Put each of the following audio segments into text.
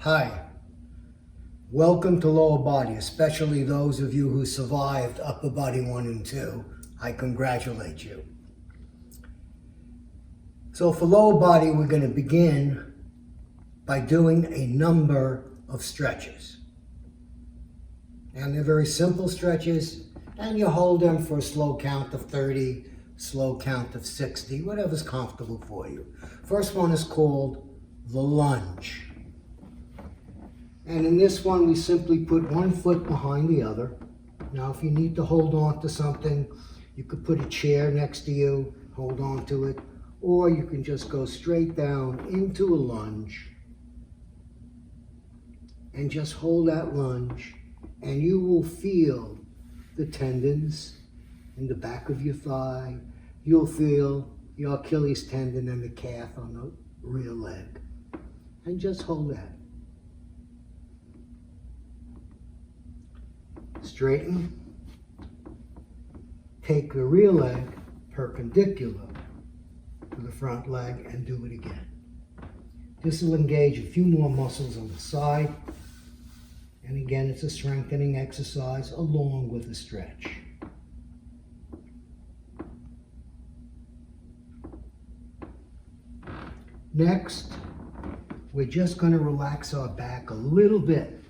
Hi, welcome to lower body, especially those of you who survived upper body 1 and 2. I congratulate you. So for lower body, we're going to begin by doing a number of stretches. And they're very simple stretches, and you hold them for a slow count of 30, slow count of 60, whatever's comfortable for you. First one is called the lunge. And in this one, we simply put one foot behind the other. Now, if you need to hold on to something, you could put a chair next to you, hold on to it, or you can just go straight down into a lunge and just hold that lunge, and you will feel the tendons in the back of your thigh. You'll feel your Achilles tendon and the calf on the rear leg. And just hold that. Straighten. Take the rear leg perpendicular to the front leg and do it again. This will engage a few more muscles on the side. And again, it's a strengthening exercise along with a stretch. Next, we're just going to relax our back a little bit.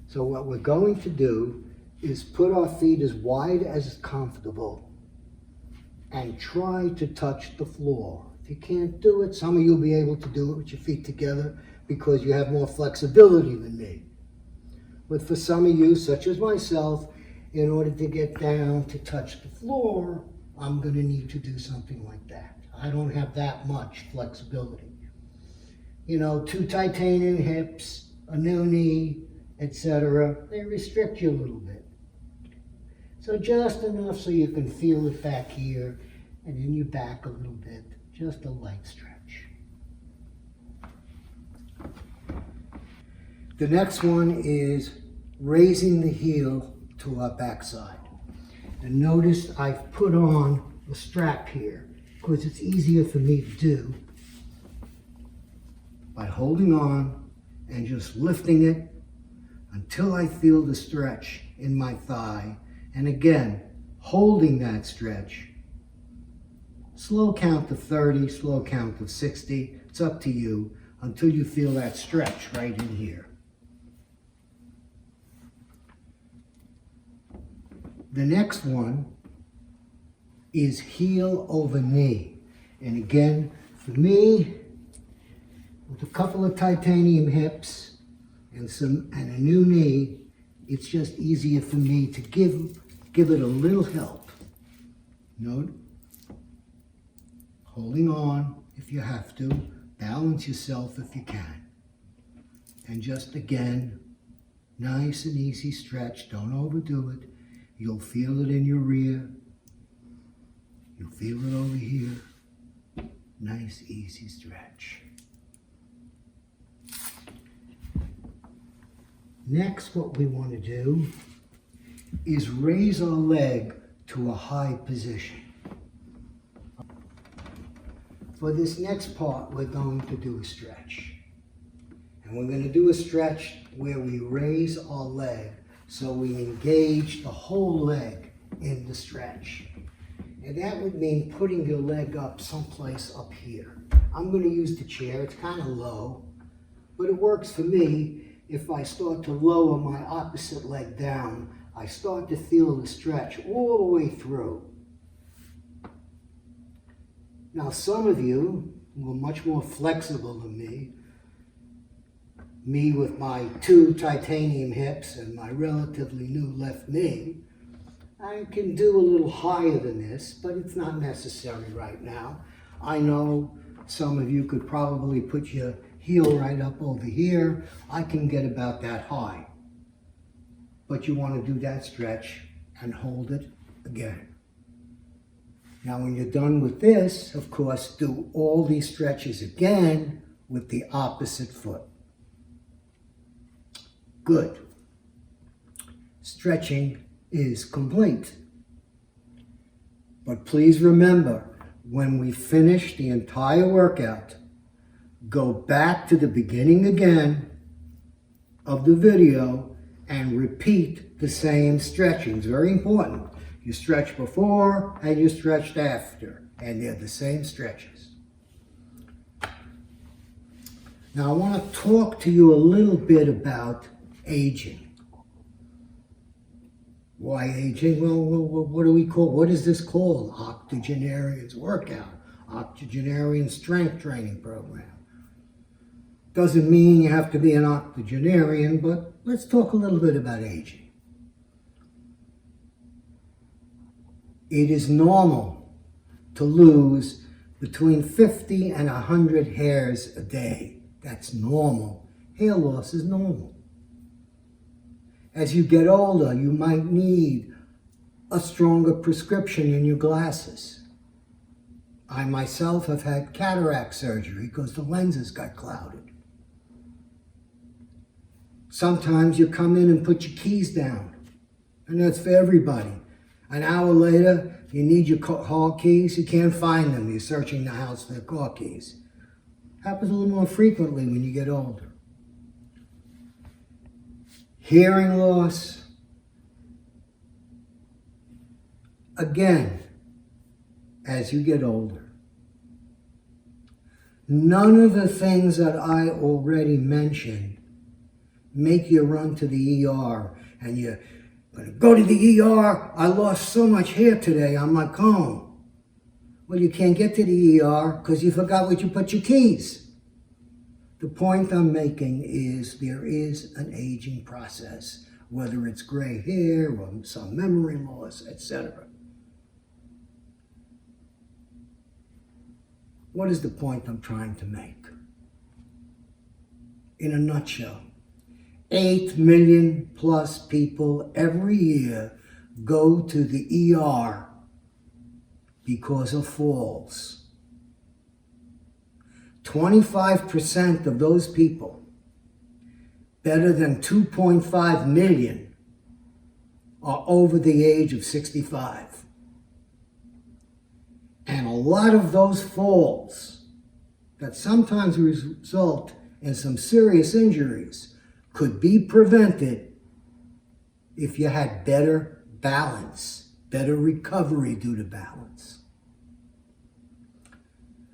So what we're going to do is put our feet as wide as comfortable and try to touch the floor. If you can't do it, some of you will be able to do it with your feet together because you have more flexibility than me. But for some of you, such as myself, in order to get down to touch the floor, I'm going to need to do something like that. I don't have that much flexibility. You know, 2 titanium hips, a new knee, etc. They restrict you a little bit. So just enough so you can feel it back here and in your back a little bit. Just a light stretch. The next one is raising the heel to our backside. And notice I've put on a strap here because it's easier for me to do by holding on and just lifting it until I feel the stretch in my thigh. And again, holding that stretch. Slow count of 30, slow count of 60. It's up to you until you feel that stretch right in here. The next one is heel over knee. And again, for me, with a couple of titanium hips and a new knee, it's just easier for me to give it a little help. Note, holding on if you have to, balance yourself if you can. And just again, nice and easy stretch, don't overdo it. You'll feel it in your rear. You'll feel it over here. Nice, easy stretch. Next, what we want to do is raise our leg to a high position. For this next part, we're going to do a stretch. And we're going to do a stretch where we raise our leg so we engage the whole leg in the stretch. And that would mean putting your leg up someplace up here. I'm going to use the chair. It's kind of low, but it works for me. If I start to lower my opposite leg down, I start to feel the stretch all the way through. Now, some of you who are much more flexible than me with my 2 titanium hips and my relatively new left knee, I can do a little higher than this, but it's not necessary right now. I know some of you could probably put your heel right up over here. I can get about that high. But you want to do that stretch and hold it again. Now when you're done with this, of course, do all these stretches again with the opposite foot. Good. Stretching is complete. But please remember, when we finish the entire workout, go back to the beginning again of the video and repeat the same stretching. It's very important. You stretch before and you stretched after, and they're the same stretches. Now I want to talk to you a little bit about aging. Why aging? Well, what is this called? Octogenarian's workout, Octogenarian strength training program. Doesn't mean you have to be an octogenarian, but let's talk a little bit about aging. It is normal to lose between 50 and 100 hairs a day. That's normal. Hair loss is normal. As you get older, you might need a stronger prescription in your glasses. I myself have had cataract surgery because the lenses got clouded. Sometimes you come in and put your keys down, and that's for everybody. An hour later, you need your car keys, you can't find them. You're searching the house for the car keys. Happens a little more frequently when you get older. Hearing loss. Again, as you get older. None of the things that I already mentioned make you run to the ER and you're going to go to the ER. I lost so much hair today on my comb. Well, you can't get to the ER because you forgot where you put your keys. The point I'm making is there is an aging process, whether it's gray hair or some memory loss, etc. What is the point I'm trying to make? In a nutshell, 8 million plus people every year go to the ER because of falls. 25% of those people, better than 2.5 million, are over the age of 65. And a lot of those falls that sometimes result in some serious injuries could be prevented if you had better balance, better recovery due to balance.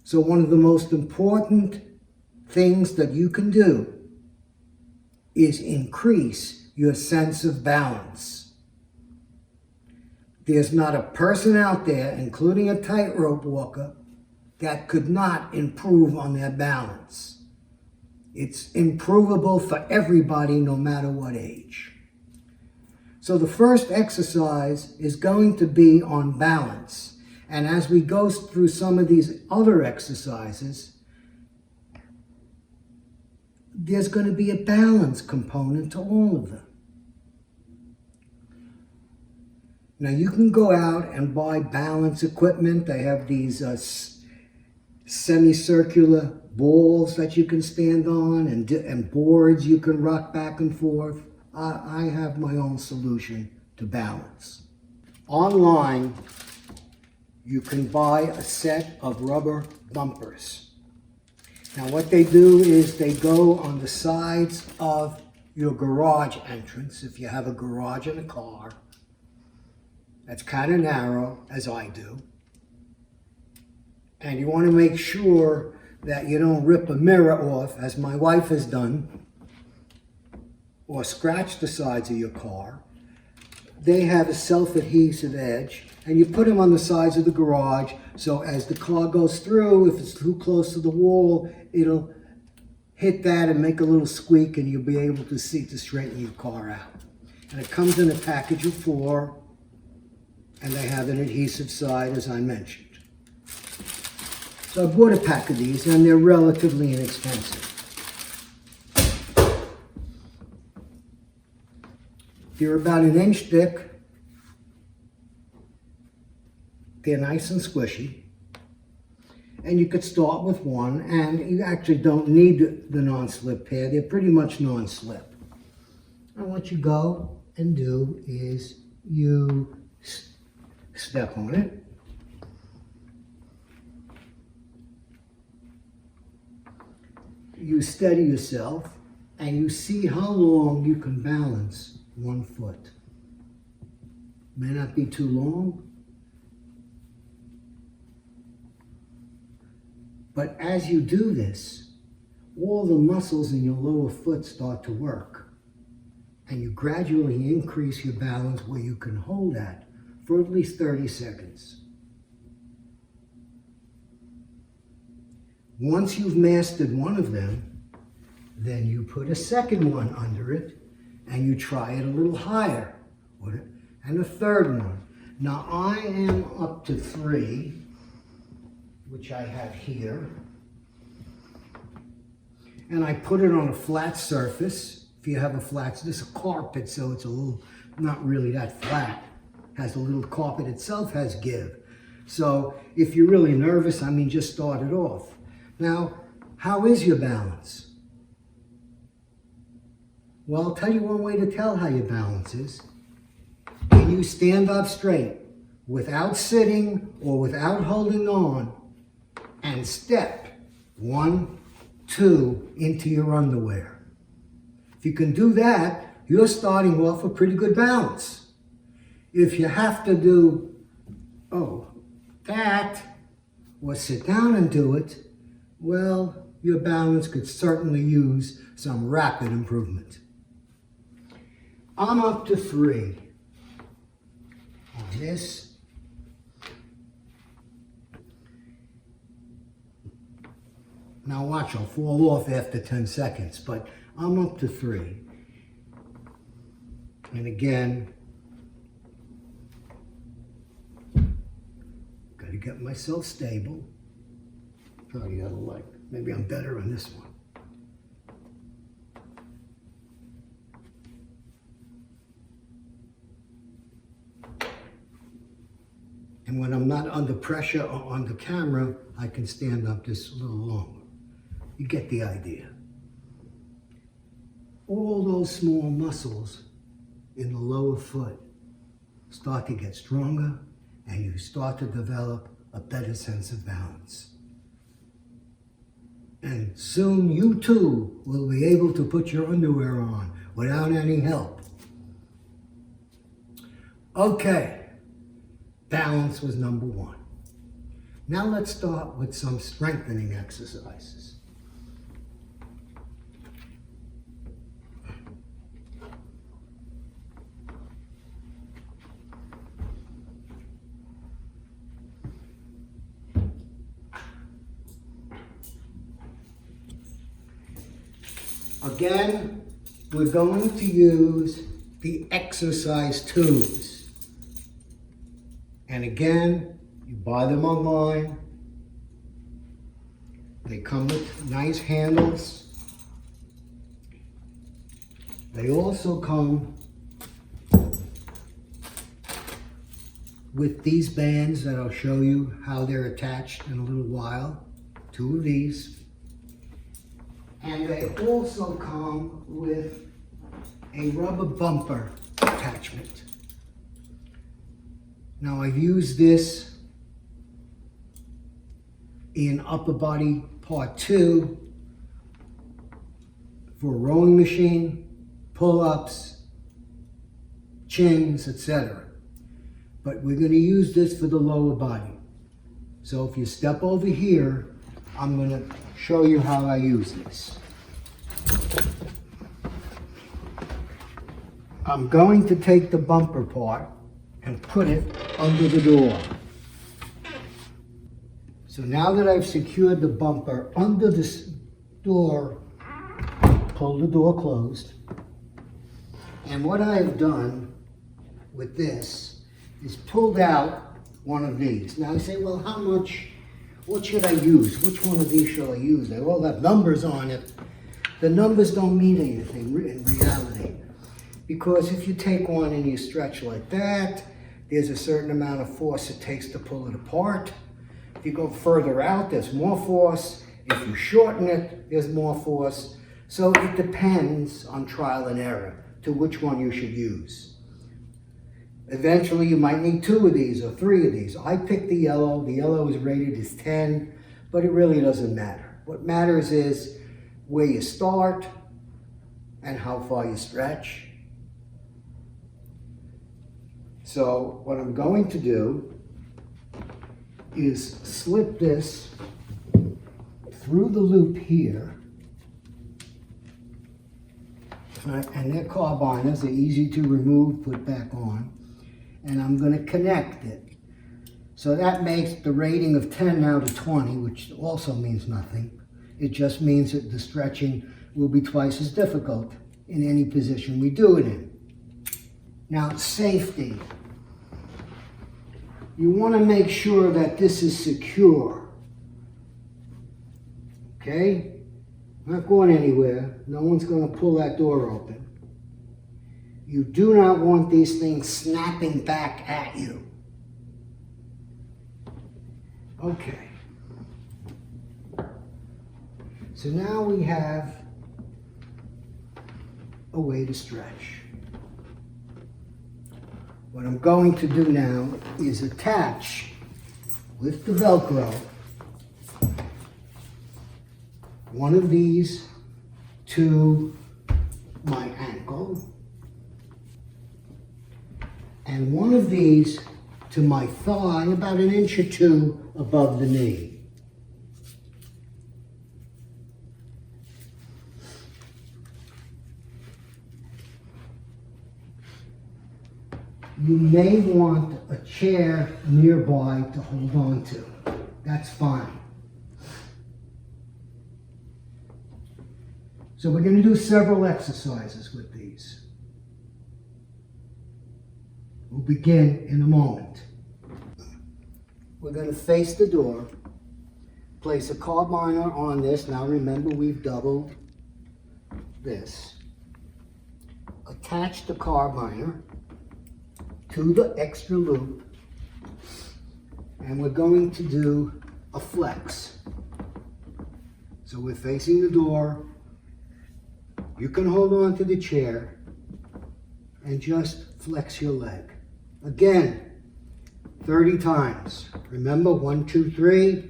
So one of the most important things that you can do is increase your sense of balance. There's not a person out there, including a tightrope walker, that could not improve on their balance. It's improvable for everybody, no matter what age. So the first exercise is going to be on balance. And as we go through some of these other exercises, there's going to be a balance component to all of them. Now you can go out and buy balance equipment. They have these semicircular balls that you can stand on and boards you can rock back and forth. I have my own solution to balance. Online, you can buy a set of rubber bumpers. Now what they do is they go on the sides of your garage entrance, if you have a garage in a car. That's kind of narrow, as I do. And you want to make sure that you don't rip a mirror off, as my wife has done, or scratch the sides of your car. They have a self-adhesive edge, and you put them on the sides of the garage, so as the car goes through, if it's too close to the wall, it'll hit that and make a little squeak, and you'll be able to see to straighten your car out. And it comes in a package of 4, and they have an adhesive side, as I mentioned. So I bought a pack of these, and they're relatively inexpensive. They're about 1 inch thick. They're nice and squishy. And you could start with one, and you actually don't need the non-slip pair. They're pretty much non-slip. And what you go and do is you step on it. You steady yourself, and you see how long you can balance one foot. May not be too long, but as you do this, all the muscles in your lower foot start to work, and you gradually increase your balance where you can hold that for at least 30 seconds. Once you've mastered one of them, then you put a second one under it and you try it a little higher, and a third one. Now I am up to 3, which I have here, and I put it on a flat surface. If you have a flat, this is a carpet, so it's a little, not really that flat. Has a little carpet itself, has give. So if you're really nervous, I mean, just start it off. Now, how is your balance? Well, I'll tell you one way to tell how your balance is. When you stand up straight, without sitting or without holding on, and step 1, 2 into your underwear. If you can do that, you're starting off a pretty good balance. If you have to do, that, or sit down and do it, well, your balance could certainly use some rapid improvement. I'm up to 3 on this. Now watch, I'll fall off after 10 seconds, but I'm up to 3. And again, got to get myself stable. Probably the other leg. Maybe I'm better on this one. And when I'm not under pressure or on the camera, I can stand up just a little longer. You get the idea. All those small muscles in the lower foot start to get stronger, and you start to develop a better sense of balance. And soon you too will be able to put your underwear on without any help. Okay, balance was number 1. Now let's start with some strengthening exercises. Again, we're going to use the exercise tubes. And again, you buy them online. They come with nice handles. They also come with these bands that I'll show you how they're attached in a little while. 2 of these. And they also come with a rubber bumper attachment. Now I've used this in upper body part 2 for a rowing machine, pull-ups, chins, etc. But we're going to use this for the lower body. So if you step over here, I'm going to show you how I use this. I'm going to take the bumper part and put it under the door. So now that I've secured the bumper under this door, pull the door closed. And what I've done with this is pulled out one of these. Now I say, well, how much? What should I use? Which one of these shall I use? They all have numbers on it. The numbers don't mean anything in reality. Because if you take one and you stretch like that, there's a certain amount of force it takes to pull it apart. If you go further out, there's more force. If you shorten it, there's more force. So it depends on trial and error to which one you should use. Eventually, you might need 2 of these or 3 of these. I picked the yellow. The yellow is rated as 10, but it really doesn't matter. What matters is where you start and how far you stretch. So what I'm going to do is slip this through the loop here. And they're carbiners, they're easy to remove, put back on. And I'm going to connect it. So that makes the rating of 10 now to 20, which also means nothing. It just means that the stretching will be twice as difficult in any position we do it in. Now, safety. You want to make sure that this is secure. Okay? Not going anywhere. No one's going to pull that door open. You do not want these things snapping back at you. Okay. So now we have a way to stretch. What I'm going to do now is attach with the Velcro one of these to my ankle and one of these to my thigh, about an inch or two above the knee. You may want a chair nearby to hold on to. That's fine. So we're going to do several exercises with these. We'll begin in a moment. We're going to face the door, place a carbiner on this. Now remember, we've doubled this. Attach the carbiner to the extra loop, and we're going to do a flex. So we're facing the door. You can hold on to the chair and just flex your leg. Again, 30 times. Remember, 1, 2, 3,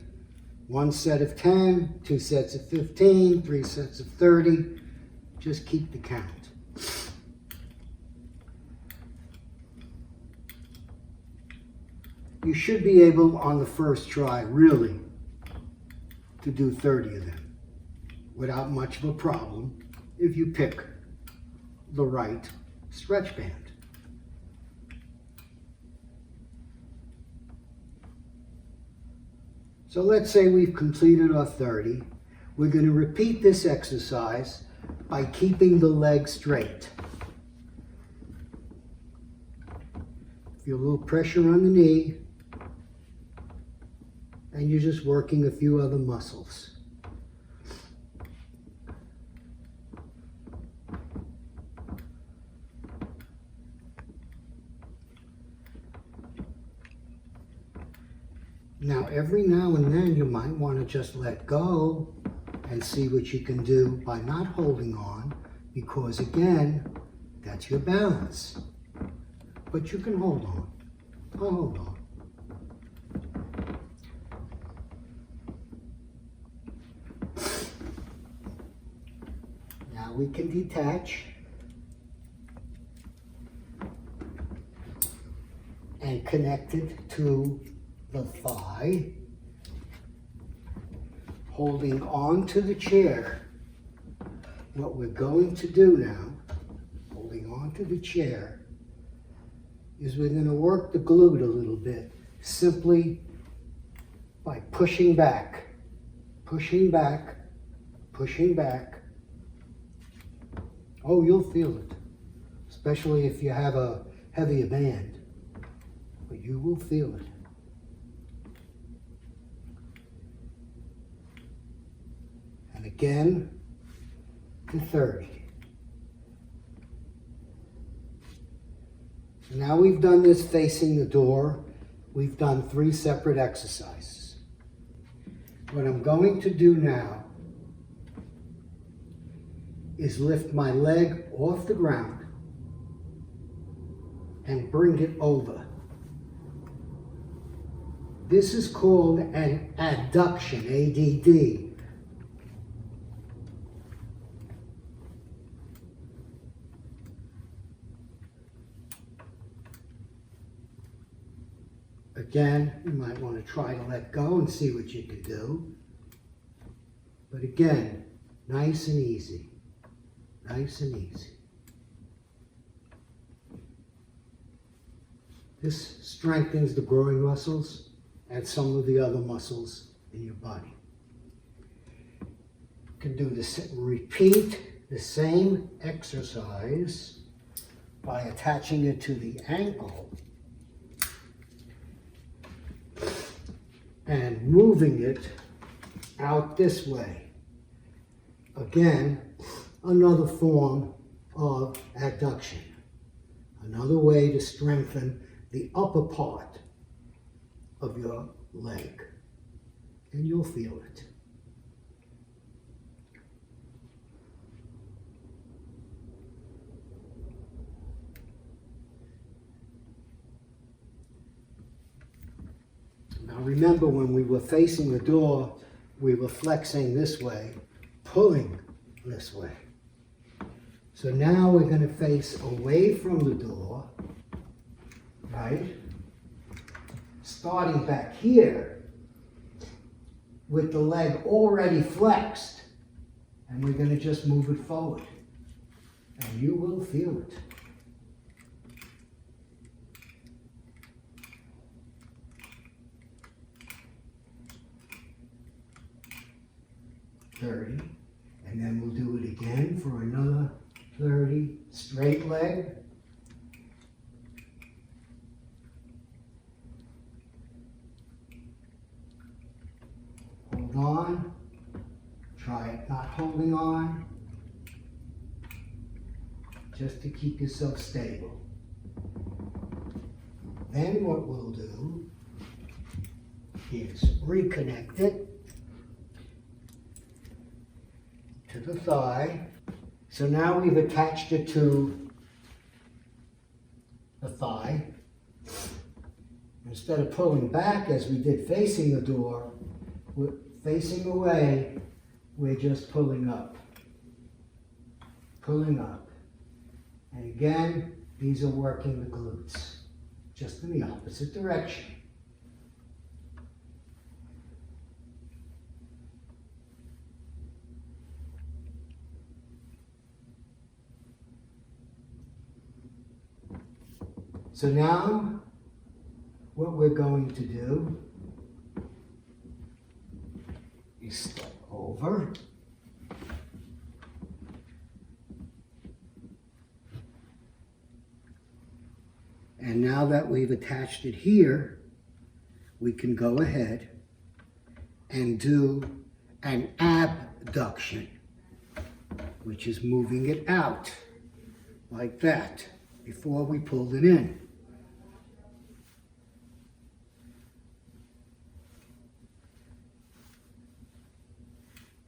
1 set of 10, 2 sets of 15, 3 sets of 30. Just keep the count. You should be able, on the first try, really, to do 30 of them without much of a problem if you pick the right stretch band. So let's say we've completed our 30. We're going to repeat this exercise by keeping the leg straight. Feel a little pressure on the knee, and you're just working a few other muscles. Now, every now and then you might want to just let go and see what you can do by not holding on, because again, that's your balance. But you can hold on. I'll hold on. Now we can detach and connect it to the thigh, holding on to the chair. What we're going to do now, holding on to the chair, is we're going to work the glute a little bit, simply by pushing back, pushing back, pushing back. Oh, you'll feel it, especially if you have a heavier band, but you will feel it. And again to 30. So now we've done this facing the door. We've done 3 separate exercises. What I'm going to do now is lift my leg off the ground and bring it over. This is called an adduction, ADD. Again, you might want to try to let go and see what you can do. But again, nice and easy. Nice and easy. This strengthens the groin muscles and some of the other muscles in your body. You can do this, repeat the same exercise by attaching it to the ankle and moving it out this way. Again, another form of adduction. Another way to strengthen the upper part of your leg. And you'll feel it. Now remember, when we were facing the door, we were flexing this way, pulling this way. So now we're going to face away from the door, right? Starting back here with the leg already flexed, and we're going to just move it forward. And you will feel it. .30, and then we'll do it again for another 30, straight leg. Hold on, try it not holding on, just to keep yourself stable. Then what we'll do is reconnect it to the thigh. So now we've attached it to the thigh. Instead of pulling back as we did facing the door, we're facing away, we're just pulling up. Pulling up. And again, these are working the glutes, just in the opposite direction. So now, what we're going to do is step over. And now that we've attached it here, we can go ahead and do an abduction, which is moving it out like that before we pulled it in.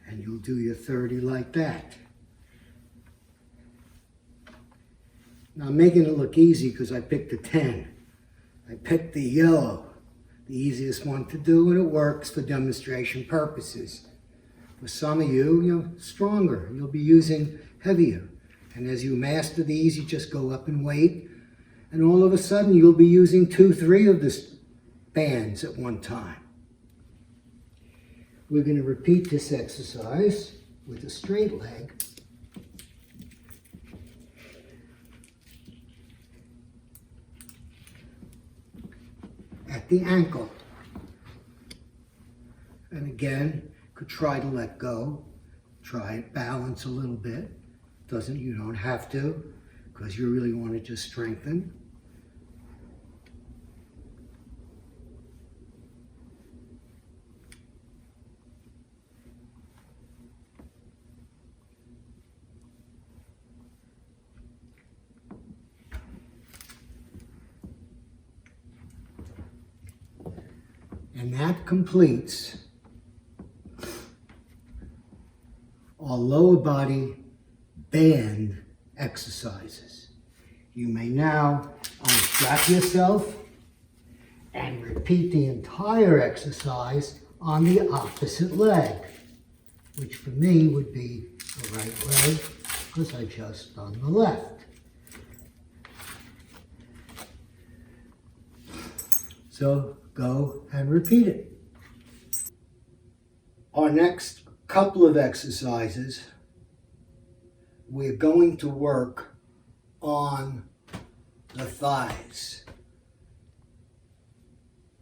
And you'll do your 30 like that. Now I'm making it look easy because I picked a 10. I picked the yellow, the easiest one to do, and it works for demonstration purposes. For some of you, you're stronger. You'll be using heavier. And as you master these, you just go up in weight. And all of a sudden, you'll be using 2, 3 of the bands at one time. We're going to repeat this exercise with a straight leg. At the ankle. And again, could try to let go. Try it, balance a little bit. You don't have to, because you really want to just strengthen. And that completes our lower body band exercises. You may now unstrap yourself and repeat the entire exercise on the opposite leg, which for me would be the right leg, because I just done the left. So go and repeat it. Our next couple of exercises, we're going to work on the thighs.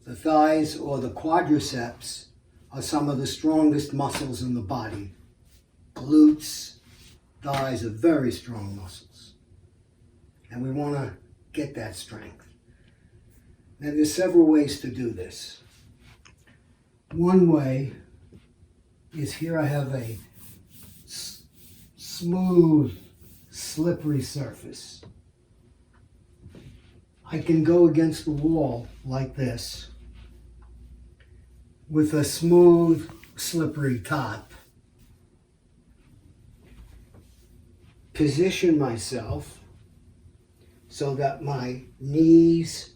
The thighs, or the quadriceps, are some of the strongest muscles in the body. Glutes, thighs are very strong muscles. And we want to get that strength. Now there's several ways to do this. One way is, here I have a smooth, slippery surface. I can go against the wall like this with a smooth, slippery top. Position myself so that my knees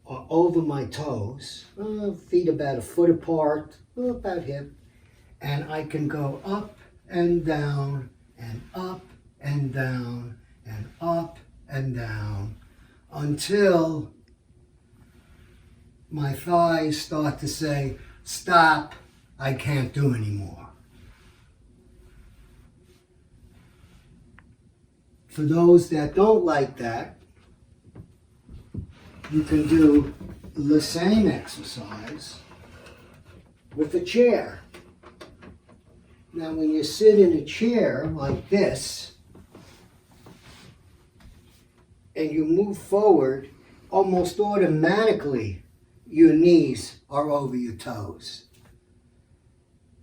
are over my toes, feet about a foot apart, about hip, and I can go up and down and up and down and up and down until my thighs start to say, stop, I can't do anymore. For those that don't like that, you can do the same exercise with a chair. Now when you sit in a chair like this and you move forward, almost automatically your knees are over your toes.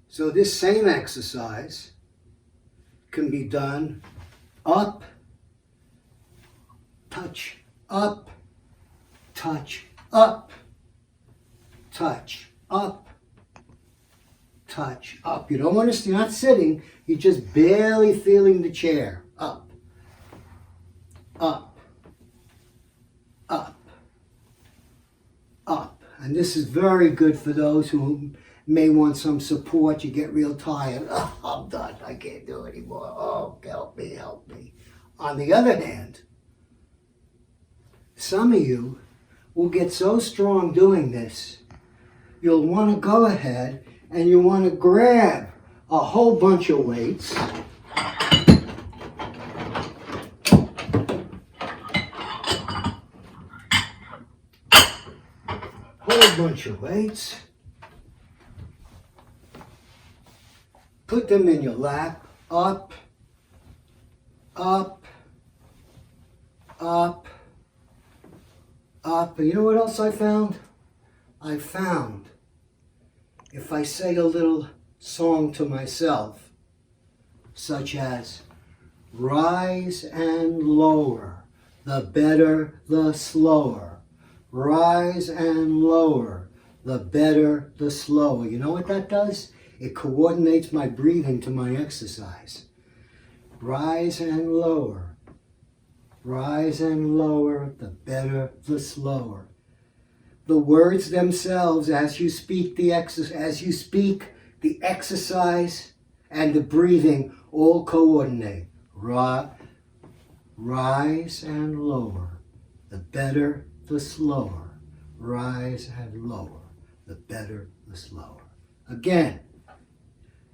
So this same exercise can be done up, touch, up, touch, up, touch, up, touch, up. You don't want to, you're not sitting, you're just barely feeling the chair. Up, up, up, up. And this is very good for those who may want some support. You get real tired. Oh, I'm done. I can't do it anymore. Oh, help me, help me. On the other hand, some of you will get so strong doing this, you'll want to go ahead and you want to grab a whole bunch of weights. Whole bunch of weights. Put them in your lap. Up, up, up, up. And you know what else I found? I found if I say a little song to myself, such as rise and lower, the better, the slower. Rise and lower, the better, the slower. You know what that does? It coordinates my breathing to my exercise. Rise and lower, the better, the slower. The words themselves, as you speak the exercise and the breathing all coordinate. Rise and lower, the better, the slower. Rise and lower, the better, the slower. Again,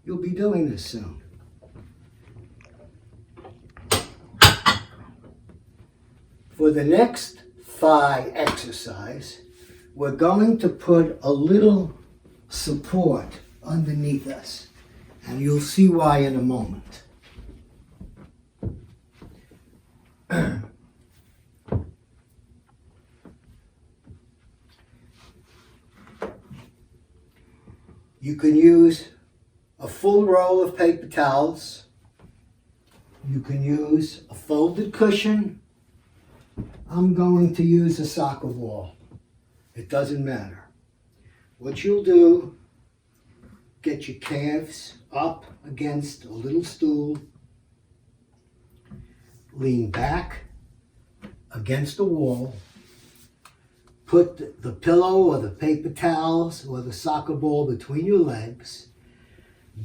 you'll be doing this soon. For the next thigh exercise, we're going to put a little support underneath us, and you'll see why in a moment. You can use a full roll of paper towels. You can use a folded cushion. I'm going to use a soccer ball. It doesn't matter. What you'll do, get your calves up against a little stool, lean back against the wall, put the pillow or the paper towels or the soccer ball between your legs,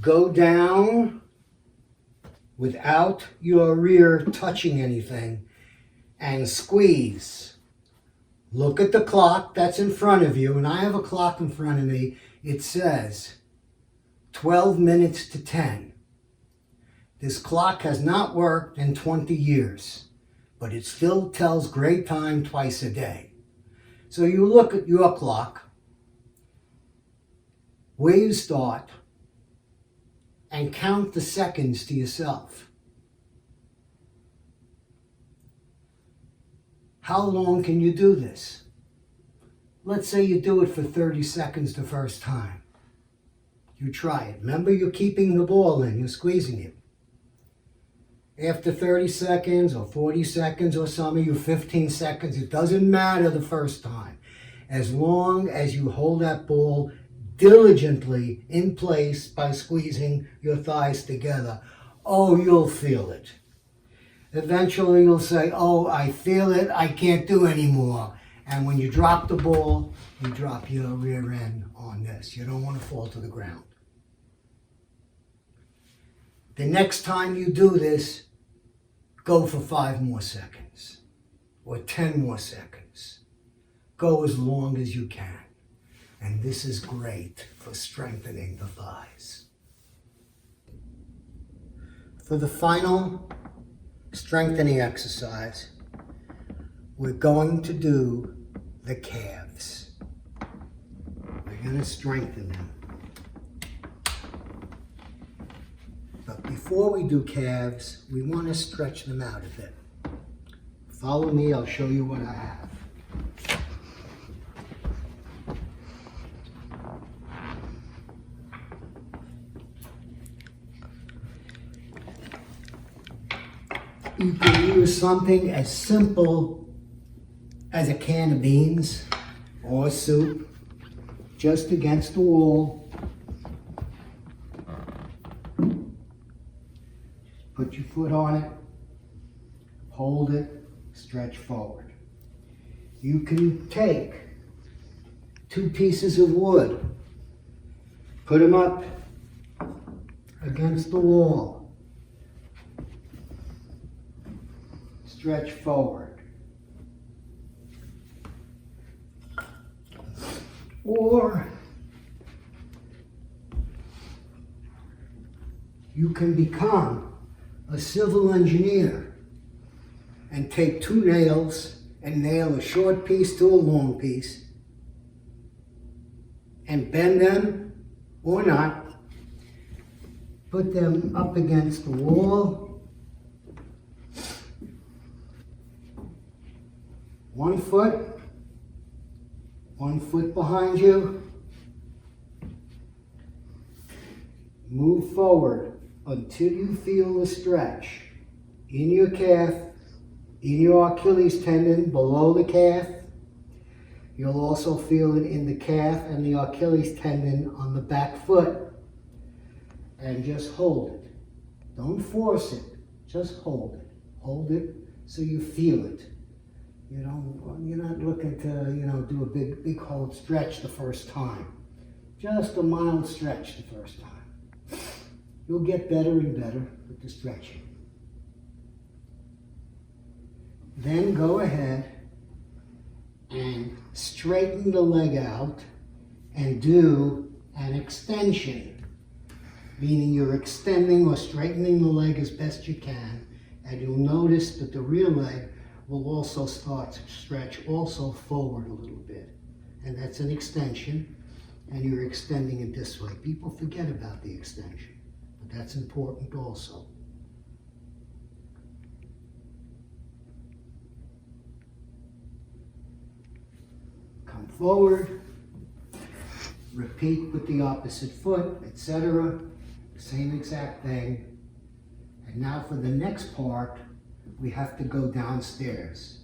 go down without your rear touching anything, and squeeze. Look at the clock that's in front of you, and I have a clock in front of me. It says 12 minutes to 10. This clock has not worked in 20 years, but it still tells great time twice a day. So you look at your clock, where you start, and count the seconds to yourself. How long can you do this? Let's say you do it for 30 seconds the first time. You try it. Remember, you're keeping the ball in, you're squeezing it. After 30 seconds or 40 seconds, or some of you 15 seconds, it doesn't matter the first time. As long as you hold that ball diligently in place by squeezing your thighs together, oh, you'll feel it. Eventually you'll say, oh, I feel it, I can't do anymore. And when you drop the ball, you drop your rear end on this. You don't want to fall to the ground. The next time you do this, go for 5 more seconds or 10 more seconds. Go as long as you can. And this is great for strengthening the thighs. For the final strengthening exercise, we're going to do the calves. We're going to strengthen them. But before we do calves, we want to stretch them out a bit. Follow me, I'll show you what I have. You can use something as simple as a can of beans or soup, just against the wall. Put your foot on it, hold it, stretch forward. You can take 2 pieces of wood, put them up against the wall, stretch forward. Or you can become a civil engineer and take 2 nails and nail a short piece to a long piece and bend them or not, put them up against the wall. One foot behind you. Move forward until you feel the stretch in your calf, in your Achilles tendon below the calf. You'll also feel it in the calf and the Achilles tendon on the back foot. And just hold it. Don't force it, just hold it. Hold it so you feel it. You're not looking to, do a big hold stretch the first time. Just a mild stretch the first time. You'll get better and better with the stretching. Then go ahead and straighten the leg out and do an extension, meaning you're extending or straightening the leg as best you can, and you'll notice that the rear leg will also start to stretch also forward a little bit. And that's an extension, and you're extending it this way. People forget about the extension, but that's important also. Come forward, repeat with the opposite foot, etc. Same exact thing. And now for the next part, we have to go downstairs.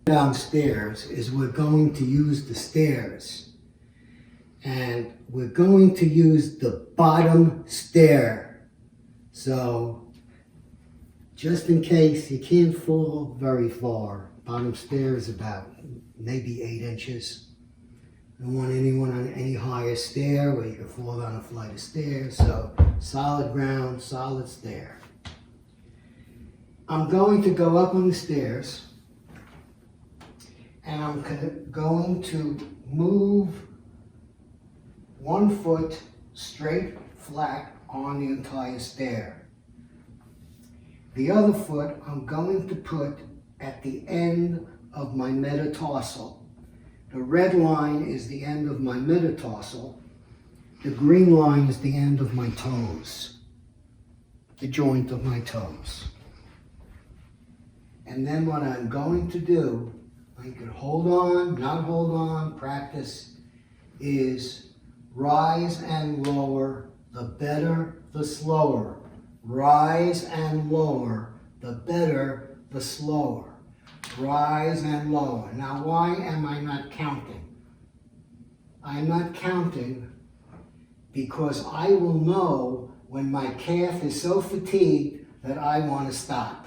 Downstairs is we're going to use the stairs. And we're going to use the bottom stair. So, just in case you can't fall very far, bottom stair is about maybe 8 inches. I don't want anyone on any higher stair where you can fall down a flight of stairs. So, solid ground, solid stair. I'm going to go up on the stairs, and I'm going to move one foot straight flat on the entire stair. The other foot I'm going to put at the end of my metatarsal. The red line is the end of my metatarsal. The green line is the end of my toes, the joint of my toes. And then what I'm going to do, I can hold on, not hold on, practice, is rise and lower, the better, the slower. Rise and lower, the better, the slower. Rise and lower. Now, why am I not counting? I'm not counting because I will know when my calf is so fatigued that I want to stop.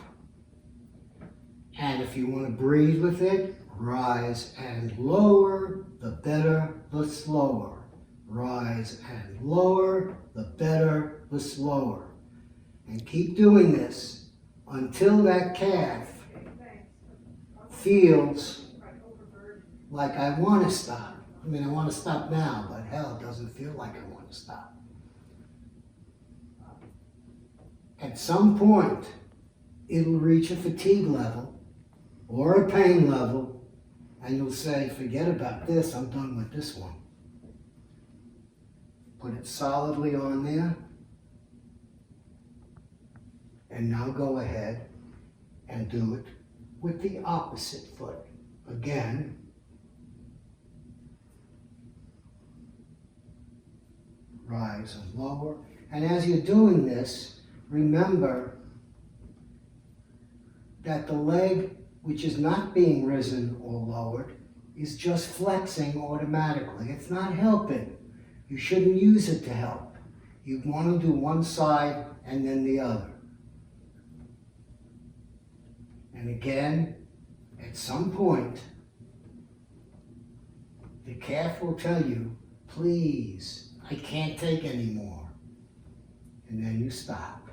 And if you want to breathe with it, rise and lower, the better, the slower. Rise and lower, the better, the slower. And keep doing this until that calf feels like I want to stop. I mean, I want to stop now, but hell, it doesn't feel like I want to stop. At some point, it'll reach a fatigue level or a pain level, and you'll say, forget about this, I'm done with this one. Put it solidly on there. And now go ahead and do it with the opposite foot. Again, rise and lower. And as you're doing this, remember that the leg, which is not being risen or lowered, is just flexing automatically. It's not helping. You shouldn't use it to help. You want to do one side and then the other. And again, at some point, the calf will tell you, please, I can't take anymore. And then you stop.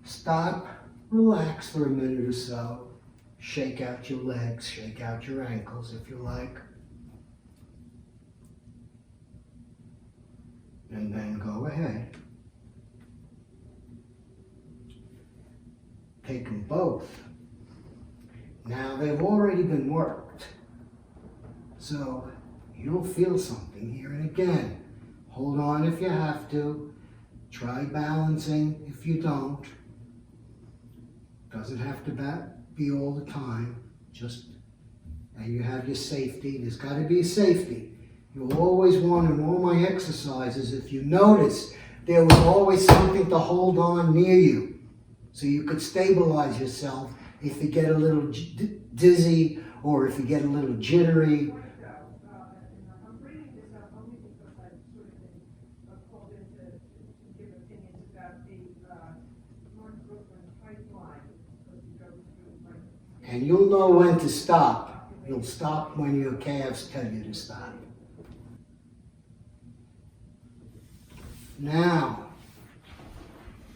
Stop, relax for a minute or so, shake out your legs, shake out your ankles if you like. And then go ahead. Take them both. Now they've already been worked, so you'll feel something here. And again, hold on if you have to. Try balancing if you don't. Doesn't have to be all the time. Just, and you have your safety. There's got to be a safety. You'll always want in all my exercises, if you notice, there was always something to hold on near you, so you could stabilize yourself if you get a little dizzy or if you get a little jittery. I'm bringing this up only because I've sort of been called in to give opinions about the North Brooklyn pipeline, because you go through And you'll know when to stop. You'll stop when your calves tell you to stop. Now,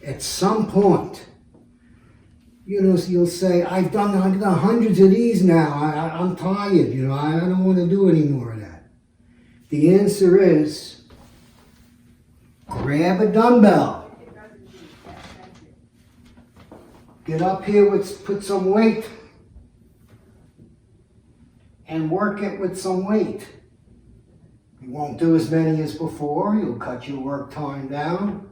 at some point, you'll say, I've done hundreds of these now. I'm tired, I don't want to do any more of that. The answer is, grab a dumbbell. Get up here, put some weight, and work it with some weight. You won't do as many as before. You'll cut your work time down,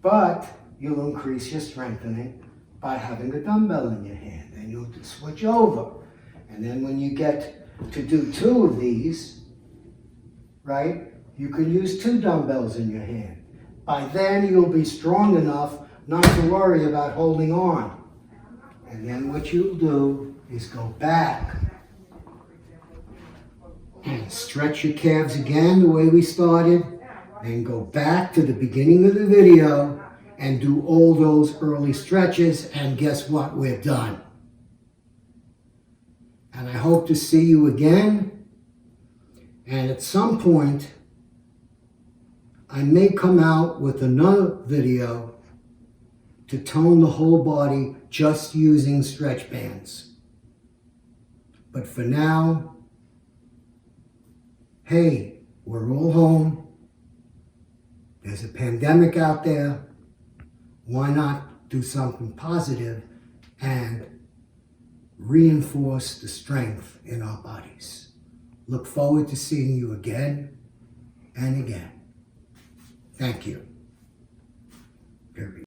but you'll increase your strengthening by having a dumbbell in your hand. And you'll switch over. And then when you get to do 2 of these, right, you can use 2 dumbbells in your hand. By then, you'll be strong enough not to worry about holding on. And then what you'll do is go back and stretch your calves again the way we started. Then go back to the beginning of the video and do all those early stretches, and guess what? We're done. And I hope to see you again. And at some point, I may come out with another video to tone the whole body just using stretch bands. But for now, hey, we're all home. There's a pandemic out there. Why not do something positive and reinforce the strength in our bodies? Look forward to seeing you again and again. Thank you. Period.